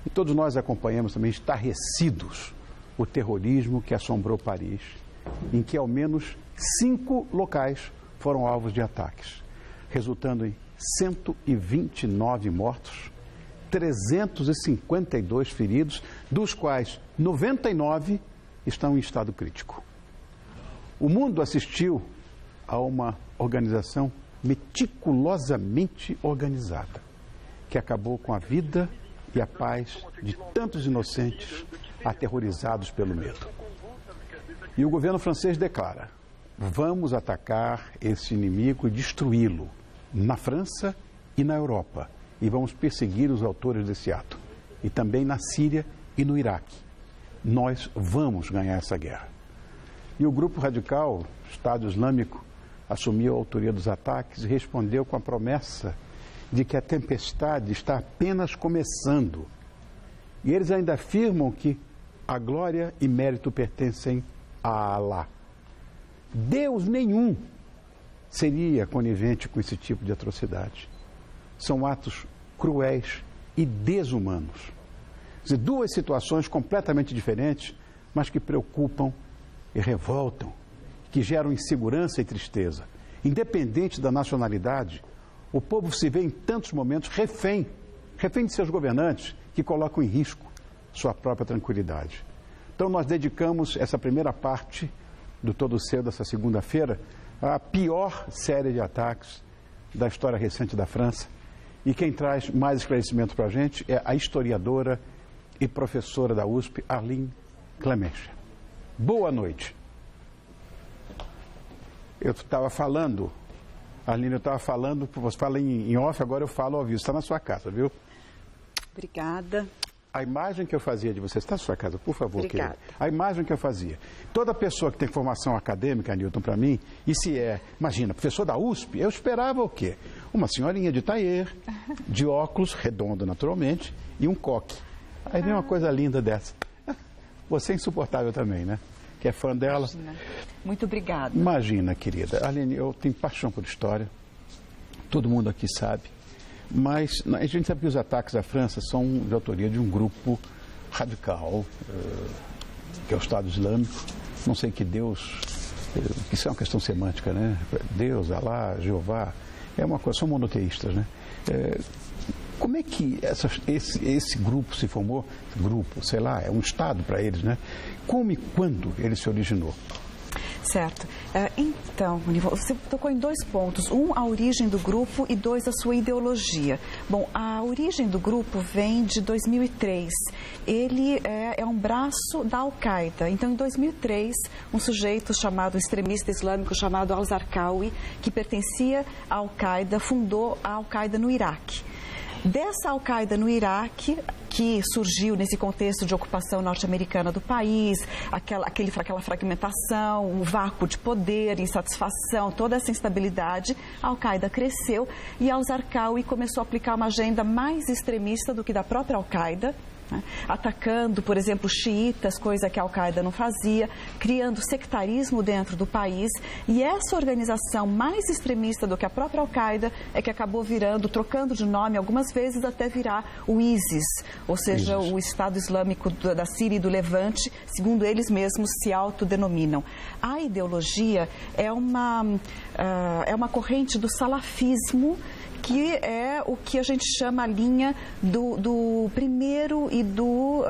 E todos nós acompanhamos também estarrecidos o terrorismo que assombrou Paris, em que ao menos 5 locais foram alvos de ataques, resultando em 129 mortos, 352 feridos, dos quais 99 estão em estado crítico. O mundo assistiu a uma organização meticulosamente organizada, que acabou com a vida e a paz de tantos inocentes aterrorizados pelo medo. E o governo francês declara: vamos atacar esse inimigo e destruí-lo na França e na Europa. E vamos perseguir os autores desse ato. E também na Síria e no Iraque. Nós vamos ganhar essa guerra. E o grupo radical, Estado Islâmico, assumiu a autoria dos ataques e respondeu com a promessa de que a tempestade está apenas começando. E eles ainda afirmam que a glória e mérito pertencem a Alá. Deus nenhum seria conivente com esse tipo de atrocidade. São atos cruéis e desumanos. Quer dizer, 2 situações completamente diferentes, mas que preocupam e revoltam, que geram insegurança e tristeza. Independente da nacionalidade, o povo se vê em tantos momentos refém de seus governantes, que colocam em risco sua própria tranquilidade. Então nós dedicamos essa primeira parte do Todo Cedo, dessa segunda-feira, à pior série de ataques da história recente da França. E quem traz mais esclarecimento para a gente é a historiadora e professora da USP, Arline Clemencha. Boa noite. Eu estava falando, Arline, você fala em off, agora eu falo ao vivo. Está na sua casa, viu? Obrigada. A imagem que eu fazia de você, está na sua casa, por favor, Obrigada. querida. A imagem que eu fazia. Toda pessoa que tem formação acadêmica, Newton, para mim, e se é, imagina, professor da USP, eu esperava o quê? Uma senhorinha de tailleur, de óculos, redondo naturalmente, e um coque. Aí vem uma coisa linda dessa. Você é insuportável também, né? Que é fã dela. Imagina. Muito obrigada. Imagina, querida. Aline, eu tenho paixão por história. Todo mundo aqui sabe. Mas a gente sabe que os ataques à França são de autoria de um grupo radical, que é o Estado Islâmico. Não sei que Deus, isso é uma questão semântica, né? Deus, Alá, Jeová, é uma coisa, são monoteístas, né? Como é que esse grupo se formou? Grupo, sei lá, é um Estado para eles, né? Como e quando ele se originou? Certo. Então, você tocou em 2 pontos. Um, a origem do grupo e 2, a sua ideologia. Bom, a origem do grupo vem de 2003. Ele é um braço da Al-Qaeda. Então, em 2003, um sujeito chamado, extremista islâmico chamado Al-Zarqawi, que pertencia à Al-Qaeda, fundou a Al-Qaeda no Iraque. Dessa Al-Qaeda no Iraque, que surgiu nesse contexto de ocupação norte-americana do país, aquela fragmentação, um vácuo de poder, insatisfação, toda essa instabilidade, a Al-Qaeda cresceu e Al-Zarqawi começou a aplicar uma agenda mais extremista do que da própria Al-Qaeda, né? Atacando, por exemplo, xiitas, coisa que a Al-Qaeda não fazia, criando sectarismo dentro do país. E essa organização mais extremista do que a própria Al-Qaeda é que acabou trocando de nome algumas vezes até virar o ISIS, ou seja, o Estado Islâmico da Síria e do Levante, segundo eles mesmos se autodenominam. A ideologia é uma corrente do salafismo, que é o que a gente chama a linha do primeiro e do,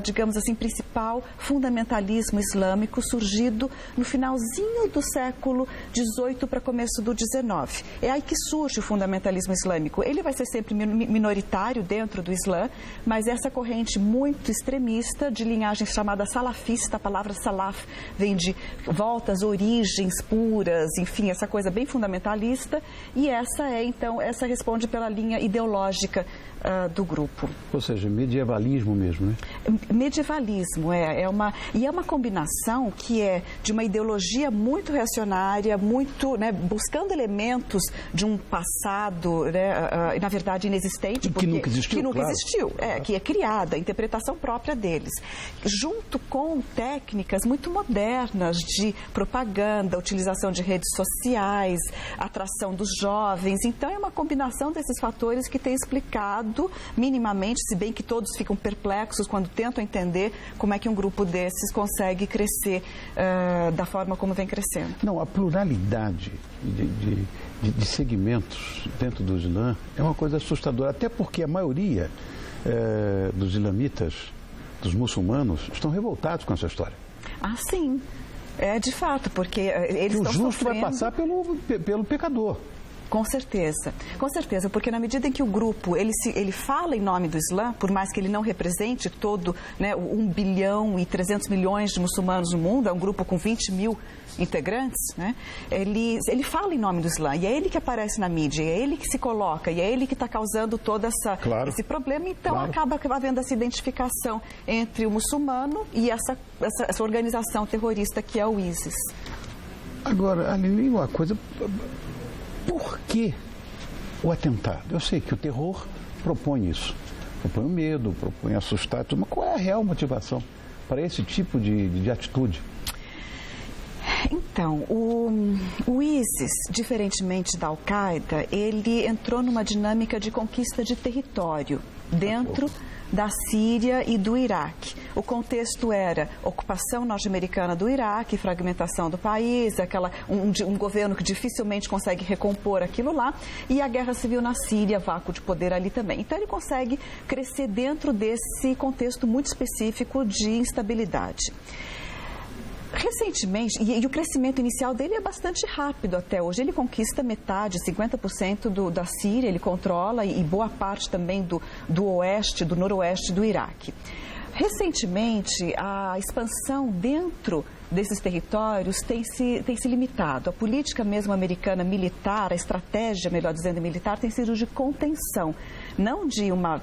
digamos assim, principal fundamentalismo islâmico, surgido no finalzinho do século XVIII para começo do XIX. É aí que surge o fundamentalismo islâmico. Ele vai ser sempre minoritário dentro do Islã, mas essa corrente muito extremista, de linhagem chamada salafista, a palavra salaf vem de volta às origens puras, enfim, essa coisa bem fundamentalista, e essa é, então, essa responde pela linha ideológica do grupo. Ou seja, medievalismo mesmo, né? Medievalismo, é uma combinação que é de uma ideologia muito reacionária, muito, né, buscando elementos de um passado, né, na verdade inexistente, que nunca existiu, que é criada, a interpretação própria deles, junto com técnicas muito modernas de propaganda, utilização de redes sociais, atração dos jovens. Então é uma combinação desses fatores que tem explicado explicado minimamente, se bem que todos ficam perplexos quando tentam entender como é que um grupo desses consegue crescer da forma como vem crescendo. Não, a pluralidade de segmentos dentro do Islã é uma coisa assustadora, até porque a maioria dos islamitas, dos muçulmanos, estão revoltados com essa história. Ah, sim. É de fato, porque eles estão sofrendo... O justo vai passar pelo pecador. Com certeza, porque na medida em que o grupo, ele fala em nome do Islã, por mais que ele não represente todo, 1 bilhão e 300 milhões de muçulmanos no mundo, é um grupo com 20 mil integrantes, ele fala em nome do Islã, e é ele que aparece na mídia, é ele que se coloca, e é ele que está causando todo esse problema, então acaba havendo essa identificação entre o muçulmano e essa organização terrorista que é o ISIS. Agora, Aline, uma coisa... Por que o atentado? Eu sei que o terror propõe isso, propõe o medo, propõe assustar, mas qual é a real motivação para esse tipo de atitude? Então, o ISIS, diferentemente da Al-Qaeda, ele entrou numa dinâmica de conquista de território dentro da Síria e do Iraque. O contexto era ocupação norte-americana do Iraque, fragmentação do país, um governo que dificilmente consegue recompor aquilo lá, e a guerra civil na Síria, vácuo de poder ali também. Então ele consegue crescer dentro desse contexto muito específico de instabilidade. Recentemente, e o crescimento inicial dele é bastante rápido até hoje, ele conquista metade, 50% da Síria, ele controla, e boa parte também do oeste, do noroeste do Iraque. Recentemente, a expansão dentro desses territórios tem se limitado. A política mesmo americana militar, a estratégia, melhor dizendo, militar, tem sido de contenção. Não de uma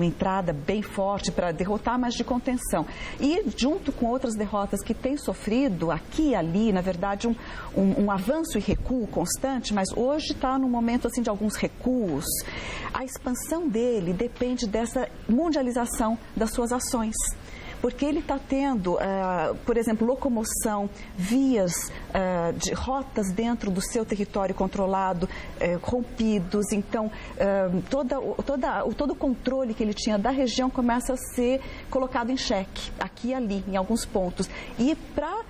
entrada bem forte para derrotar, mas de contenção. E junto com outras derrotas que tem sofrido aqui e ali, na verdade, um avanço e recuo constante, mas hoje está num momento assim, de alguns recuos. A expansão dele depende dessa mundialização das suas ações. Porque ele está tendo, por exemplo, locomoção, vias de rotas dentro do seu território controlado, rompidos. Então, todo o controle que ele tinha da região começa a ser colocado em xeque, aqui e ali, em alguns pontos. E para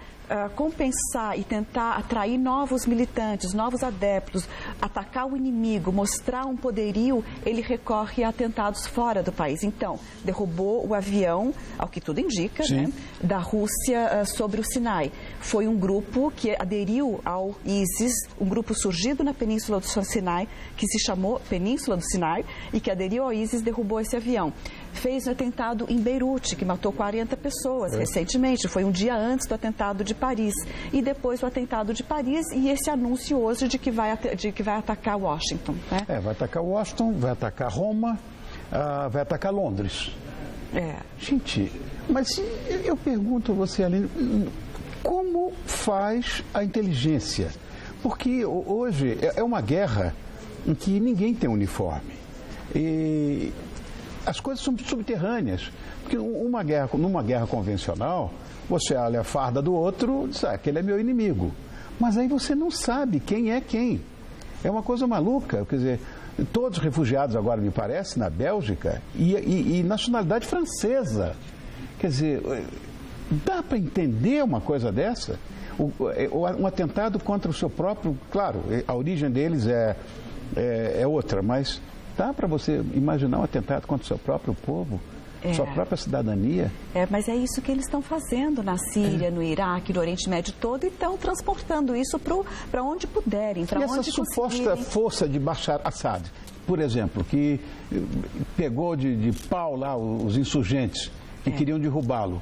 compensar e tentar atrair novos militantes, novos adeptos, atacar o inimigo, mostrar um poderio, ele recorre a atentados fora do país. Então, derrubou o avião, ao que tudo indica, da Rússia sobre o Sinai. Foi um grupo que aderiu ao ISIS, um grupo surgido na Península do Sinai, que se chamou Península do Sinai, e que aderiu ao ISIS, derrubou esse avião. Fez um atentado em Beirute, que matou 40 pessoas recentemente, foi um dia antes do atentado de Paris. E depois o atentado de Paris e esse anúncio hoje de que vai atacar Washington. Vai atacar Washington, vai atacar Roma, vai atacar Londres. Gente, mas eu pergunto a você, Aline, como faz a inteligência? Porque hoje é uma guerra em que ninguém tem uniforme. E as coisas são subterrâneas. Porque numa guerra convencional, você olha a farda do outro e diz, aquele é meu inimigo. Mas aí você não sabe quem é quem. É uma coisa maluca. Quer dizer, todos refugiados agora, me parece, na Bélgica, e nacionalidade francesa. Quer dizer, dá para entender uma coisa dessa? Um atentado contra o seu próprio... Claro, a origem deles é outra, mas dá para você imaginar um atentado contra o seu próprio povo? Sua própria cidadania? Mas é isso que eles estão fazendo na Síria, no Iraque, no Oriente Médio todo, e estão transportando isso para onde puderem, para onde essa suposta força de Bashar Assad, por exemplo, que pegou de pau lá os insurgentes que queriam derrubá-lo.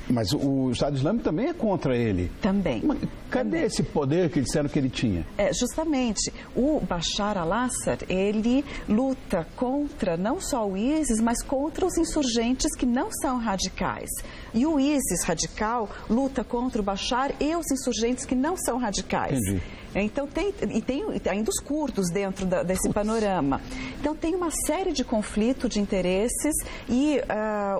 Mas o Estado Islâmico também é contra ele. Também. Mas cadê esse poder que disseram que ele tinha? Justamente, o Bashar al-Assad, ele luta contra não só o ISIS, mas contra os insurgentes que não são radicais. E o ISIS radical luta contra o Bashar e os insurgentes que não são radicais. Entendi. Então, tem ainda os curdos dentro desse panorama. Então, tem uma série de conflitos de interesses e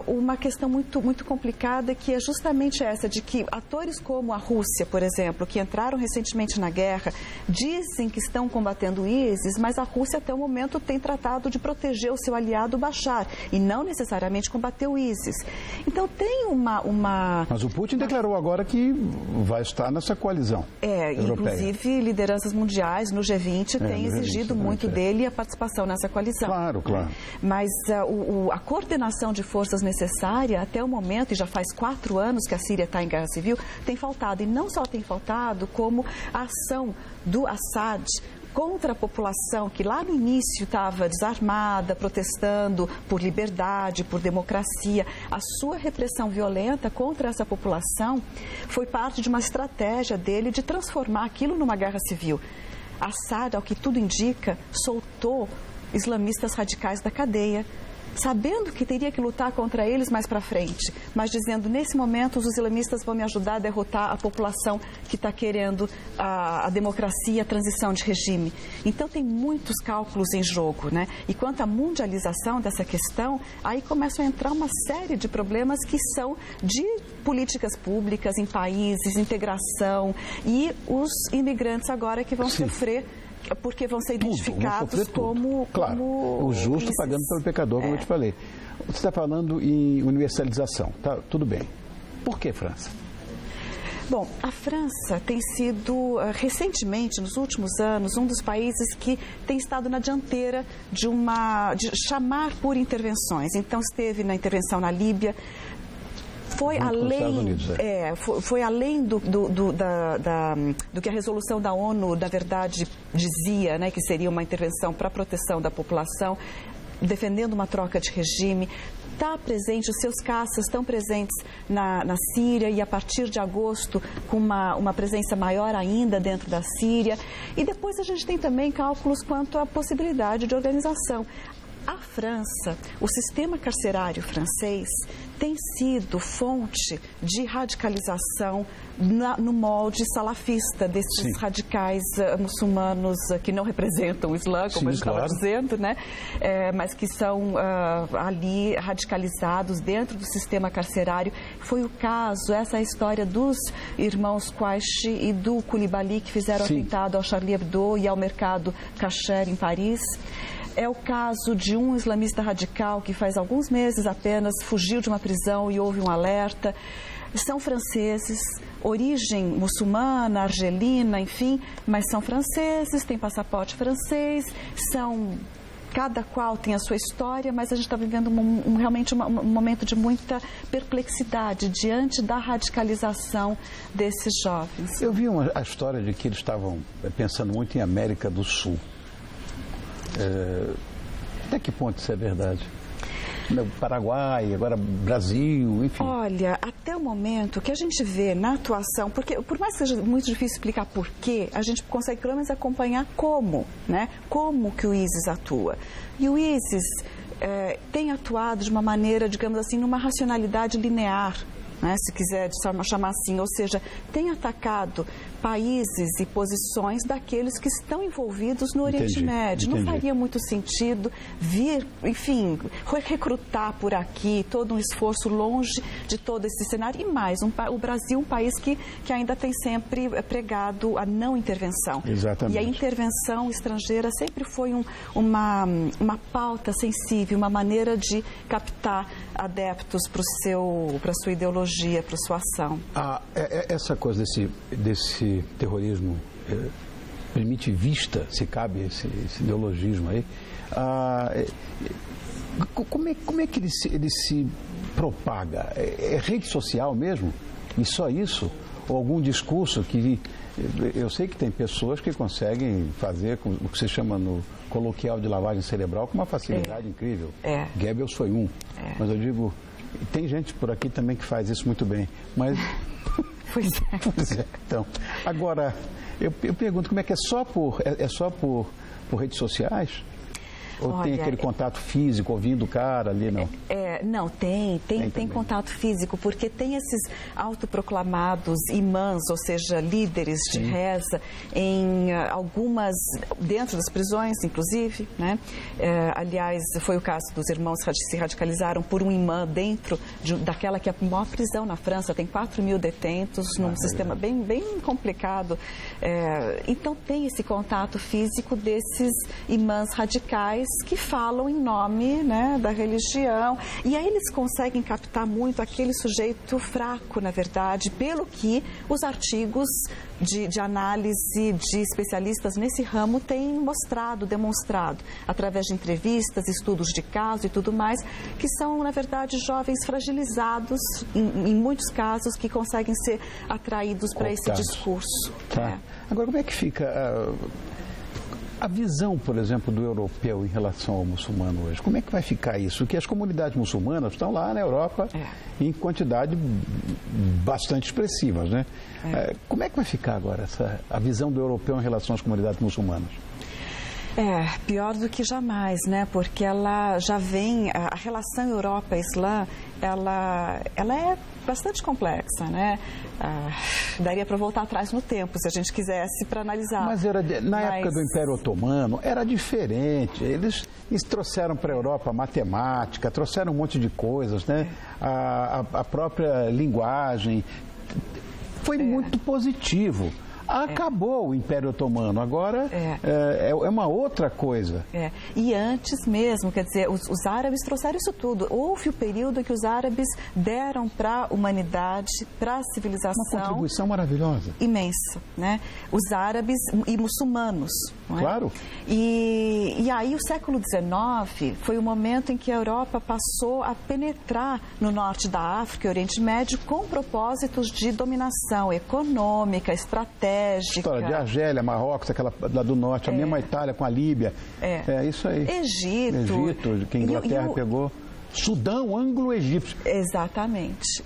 uma questão questão muito complicada, que é justamente essa, de que atores como a Rússia, por exemplo, que entraram recentemente na guerra, dizem que estão combatendo o ISIS, mas a Rússia até o momento tem tratado de proteger o seu aliado Bashar e não necessariamente combater o ISIS. Então tem Mas o Putin declarou agora que vai estar nessa coalizão europeia. Inclusive lideranças mundiais no G20 têm exigido muito dele a participação nessa coalizão. Claro, claro. Mas a coordenação de forças necessária, até o momento, e já faz 4 anos que a Síria está em guerra civil, tem faltado. E não só tem faltado, como a ação do Assad contra a população que lá no início estava desarmada, protestando por liberdade, por democracia. A sua repressão violenta contra essa população foi parte de uma estratégia dele de transformar aquilo numa guerra civil. Assad, ao que tudo indica, soltou islamistas radicais da cadeia, sabendo que teria que lutar contra eles mais para frente, mas dizendo, nesse momento, os islamistas vão me ajudar a derrotar a população que está querendo a democracia, a transição de regime. Então, tem muitos cálculos em jogo, né? E quanto à mundialização dessa questão, aí começam a entrar uma série de problemas que são de políticas públicas em países, integração, e os imigrantes agora que vão sofrer, porque vão ser identificados como... Claro, o justo pagando pelo pecador, como eu te falei. Você está falando em universalização, tá? Tudo bem. Por que França? Bom, a França tem sido, recentemente, nos últimos anos, um dos países que tem estado na dianteira de chamar por intervenções. Então, esteve na intervenção na Líbia. Foi além do que a resolução da ONU, na verdade, dizia, né, que seria uma intervenção para a proteção da população, defendendo uma troca de regime. Está presente, os seus caças estão presentes na Síria e a partir de agosto com uma presença maior ainda dentro da Síria. E depois a gente tem também cálculos quanto à possibilidade de organização. A França, o sistema carcerário francês tem sido fonte de radicalização no molde salafista desses radicais muçulmanos que não representam o Islã, como a gente estava dizendo, né? Mas que são ali radicalizados dentro do sistema carcerário. Foi o caso, essa é a história dos irmãos Kouachi e do Koulibaly, que fizeram atentado ao Charlie Hebdo e ao mercado Kasher em Paris. É o caso de um islamista radical que faz alguns meses apenas fugiu de uma prisão e houve um alerta. São franceses, origem muçulmana, argelina, enfim, mas são franceses, têm passaporte francês, cada qual tem a sua história, mas a gente está vivendo realmente um momento de muita perplexidade diante da radicalização desses jovens. Eu vi a história de que eles estavam pensando muito em América do Sul. Até que ponto isso é verdade? Paraguai, agora Brasil, enfim. Olha, até o momento que a gente vê na atuação, porque por mais que seja muito difícil explicar por quê, a gente consegue pelo menos acompanhar como, né? Como que o ISIS atua. E o ISIS tem atuado de uma maneira, digamos assim, numa racionalidade linear, né, se quiser chamar assim, ou seja, tem atacado países e posições daqueles que estão envolvidos no Oriente Médio. Não faria muito sentido vir, enfim, recrutar por aqui todo um esforço longe de todo esse cenário. E mais, o Brasil, um país que ainda tem sempre pregado a não intervenção. Exatamente. E a intervenção estrangeira sempre foi uma pauta sensível, uma maneira de captar adeptos para a sua ideologia, para a sua ação. Essa coisa desse terrorismo primitivista, se cabe esse ideologismo aí, como é que ele se propaga? É rede social mesmo? E só isso? Ou algum discurso que... Eu sei que tem pessoas que conseguem fazer o que se chama no coloquial de lavagem cerebral com uma facilidade incrível. Goebbels foi um. Mas eu digo, tem gente por aqui também que faz isso muito bem. Mas... Pois é. Então, agora, eu pergunto, como é que é só por redes sociais? Ou tem aquele contato físico, ouvindo o cara ali, não? Não, tem contato físico, porque tem esses autoproclamados imãs, ou seja, líderes de reza, em algumas, dentro das prisões, inclusive, né? Aliás, foi o caso dos irmãos que se radicalizaram por um imã dentro daquela que é a maior prisão na França, tem 4.000 detentos, num sistema bem complicado. Então, tem esse contato físico desses imãs radicais que falam em nome, né, da religião. E aí eles conseguem captar muito aquele sujeito fraco, na verdade, pelo que os artigos de análise de especialistas nesse ramo têm mostrado, demonstrado, através de entrevistas, estudos de caso e tudo mais, que são, na verdade, jovens fragilizados, em muitos casos, que conseguem ser atraídos para esse discurso. Tá. Agora, como é que fica a visão, por exemplo, do europeu em relação ao muçulmano hoje? Como é que vai ficar isso? Porque as comunidades muçulmanas estão lá na Europa em quantidade bastante expressivas, né? Como é que vai ficar agora a visão do europeu em relação às comunidades muçulmanas? Pior do que jamais, né? Porque ela já vem, a relação Europa-Islã, ela é bastante complexa, né? Daria para voltar atrás no tempo, se a gente quisesse, para analisar. Mas na época do Império Otomano era diferente. Eles trouxeram para a Europa matemática, trouxeram um monte de coisas, né? A própria linguagem. Foi muito positivo. Acabou o Império Otomano, agora é uma outra coisa. E antes mesmo, quer dizer, os árabes trouxeram isso tudo. Houve o período em que os árabes deram para a humanidade, para a civilização... Uma contribuição maravilhosa. Imensa, né? Os árabes e muçulmanos. Não é? Claro. E aí o século XIX foi o momento em que a Europa passou a penetrar no norte da África e Oriente Médio com propósitos de dominação econômica, estratégica. História de Argélia, Marrocos, aquela lá do norte, a mesma Itália com a Líbia. É isso aí. Egito, que a Inglaterra pegou. Sudão anglo-egípcio. Exatamente.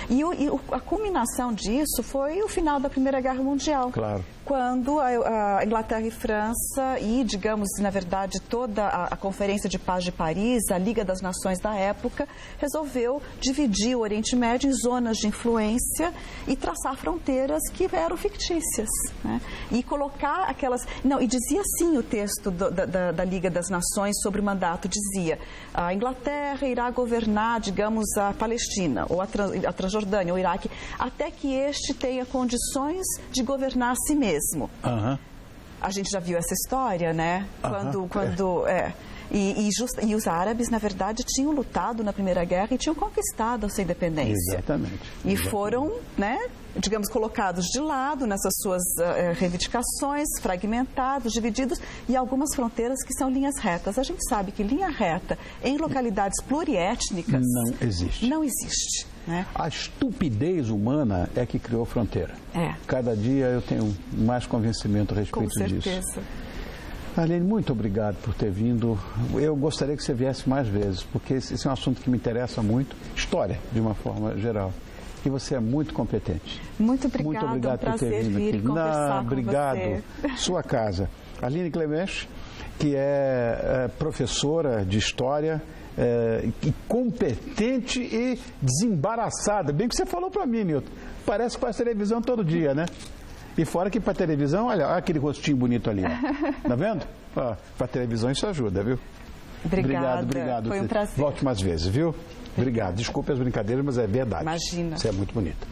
E a culminação disso foi o final da Primeira Guerra Mundial. Claro. Quando a Inglaterra e França e, digamos, na verdade, toda a Conferência de Paz de Paris, a Liga das Nações da época, resolveu dividir o Oriente Médio em zonas de influência e traçar fronteiras que eram fictícias, né? E colocar aquelas... Não, e dizia assim o texto da Liga das Nações sobre o mandato, dizia: a Inglaterra irá governar, digamos, a Palestina, ou a Transjordânia, ou o Iraque, até que este tenha condições de governar a si mesmo. A gente já viu essa história, né? E os árabes, na verdade, tinham lutado na Primeira Guerra e tinham conquistado a sua independência. Exatamente. E foram, né, digamos, colocados de lado nessas suas reivindicações, fragmentados, divididos, e algumas fronteiras que são linhas retas. A gente sabe que linha reta em localidades pluriétnicas não existe. Não existe. Né? A estupidez humana é que criou fronteira. Cada dia eu tenho mais convencimento a respeito disso. Com certeza. Arlene, muito obrigado por ter vindo. Eu gostaria que você viesse mais vezes, porque esse é um assunto que me interessa muito. História, de uma forma geral. E você é muito competente. Muito obrigado, muito obrigado por ter vindo aqui. Conversar obrigado. Com você. Sua casa. Arlene Clemente, que é professora de História, e competente e desembaraçada. Bem que você falou para mim, Nilton. Parece que faz televisão todo dia, né? E fora que para televisão, olha aquele rostinho bonito ali. Tá vendo? Para televisão isso ajuda, viu? Obrigado. Foi um prazer. Volte mais vezes, viu? Obrigado. Desculpe as brincadeiras, mas é verdade. Imagina. Você é muito bonita.